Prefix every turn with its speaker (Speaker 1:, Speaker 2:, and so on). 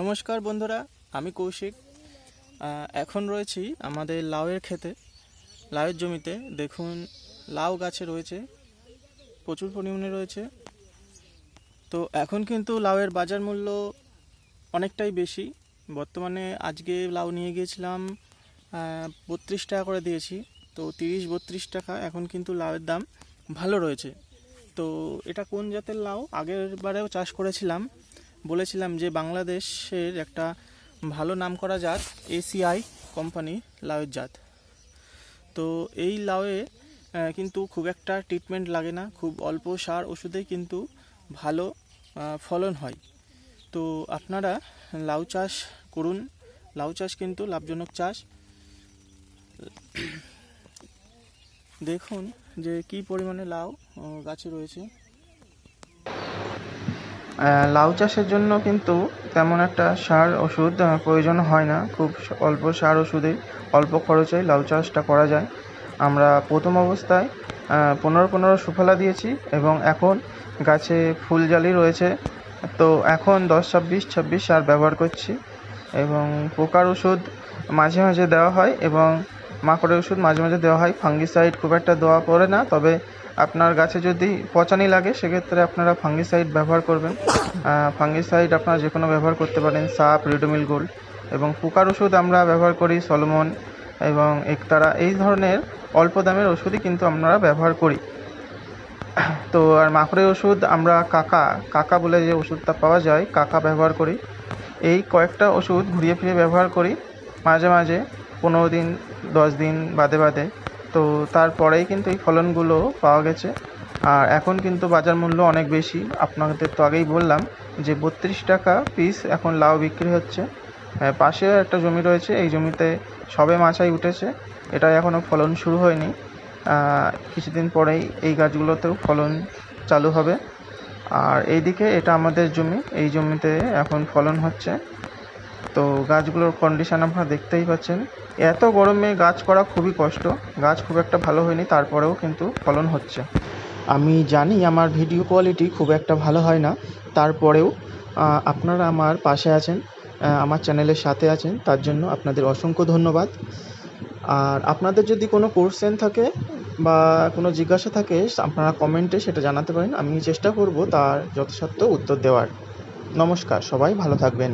Speaker 1: নমস্কার বন্ধুরা, আমি কৌশিক। এখন রয়েছি আমাদের লাউয়ের ক্ষেতে, লাউয়ের জমিতে। দেখুন, লাউ গাছে রয়েছে, প্রচুর পরিমাণে রয়েছে। তো এখন কিন্তু লাউয়ের বাজার মূল্য অনেকটাই বেশি। বর্তমানে আজকে লাউ নিয়ে গিয়েছিলাম 32 টাকা করে দিয়েছি। তো 30-32 টাকা এখন কিন্তু লাউয়ের দাম ভালো রয়েছে। তো এটা কোন জাতের লাউ? আগের বারেও চাষ করেছিলাম, বলেছিলাম যে বাংলাদেশের একটা ভালো নামকরা জাত এসিআই কোম্পানি লাউয়ের জাত। তো এই লাউয়ে কিন্তু খুব একটা ট্রিটমেন্ট লাগে না, খুব অল্প সার ওষুধেই কিন্তু ভালো ফলন হয়। তো আপনারা লাউ চাষ করুন। লাউ চাষ কিন্তু লাভজনক চাষ। দেখুন যে কী পরিমাণে লাউ গাছে রয়েছে। লাউ চাষের জন্য কিন্তু তেমন একটা সার ওষুধ প্রয়োজন হয় না। খুব অল্প সার ওষুধে অল্প খরচে লাউ চাষটা করা যায়। আমরা প্রথম অবস্থায় 15 সুফলা দিয়েছি এবং এখন গাছে ফুল জালি রয়েছে। তো এখন 10-26 সার ব্যবহার করছি এবং পোকার ওষুধ মাঝে মাঝে দেওয়া হয় এবং মাকড়ের ওষুধ মাঝে মাঝে দেওয়া হয়। ফাঙ্গিসাইড খুব একটা দেওয়া পড়ে না, তবে আপনার গাছে যদি পচানি লাগে সেক্ষেত্রে আপনারা ফাঙ্গিসাইড ব্যবহার করবেন। ফাঙ্গিসাইড আপনারা যে কোনো ব্যবহার করতে পারেন, সাপ, রিডোমিল গোল্ড। এবং পোকার ওষুধ আমরা ব্যবহার করি সলোমন এবং একতারা। এই ধরনের অল্প দামের ওষুধই কিন্তু আমরা ব্যবহার করি। তো আর মাকড়ের ওষুধ আমরা কাকা বলে যে ওষুধটা পাওয়া যায়, কাকা ব্যবহার করি। এই কয়েকটা ওষুধ ঘুরিয়ে ফিরিয়ে ব্যবহার করি মাঝে মাঝে, 15 দিন 10 দিন বাদে বাদে। তো তারপরেই কিন্তু এই ফলনগুলো পাওয়া গেছে। আর এখন কিন্তু বাজার মূল্য অনেক বেশি। আপনাদের তো আগেই বললাম যে 32 টাকা পিস এখন লাউ বিক্রি হচ্ছে। পাশে একটা জমি রয়েছে, এই জমিতে সবে মাচাই উঠেছে, এটা এখনও ফলন শুরু হয়নি। কিছুদিন পরেই এই গাছগুলোতেও ফলন চালু হবে। আর এইদিকে এটা আমাদের জমি, এই জমিতে এখন ফলন হচ্ছে। তো গাছগুলোর কন্ডিশন আপনারা দেখতেই পাচ্ছেন। এত গরমে গাছ করা খুবই কষ্ট, গাছ খুব একটা ভালো হয়নি, তারপরেও কিন্তু ফলন হচ্ছে। আমি জানি আমার ভিডিও কোয়ালিটি খুব একটা ভালো হয় না, তারপরেও আপনারা আমার পাশে আছেন, আমার চ্যানেলের সাথে আছেন, তার জন্য আপনাদের অসংখ্য ধন্যবাদ। আর আপনাদের যদি কোনো কোশ্চেন থাকে বা কোনো জিজ্ঞাসা থাকে, আপনারা কমেন্টে সেটা জানাতে পারেন। আমি চেষ্টা করব তার যথাসাধ্য উত্তর দেওয়ার। নমস্কার, সবাই ভালো থাকবেন।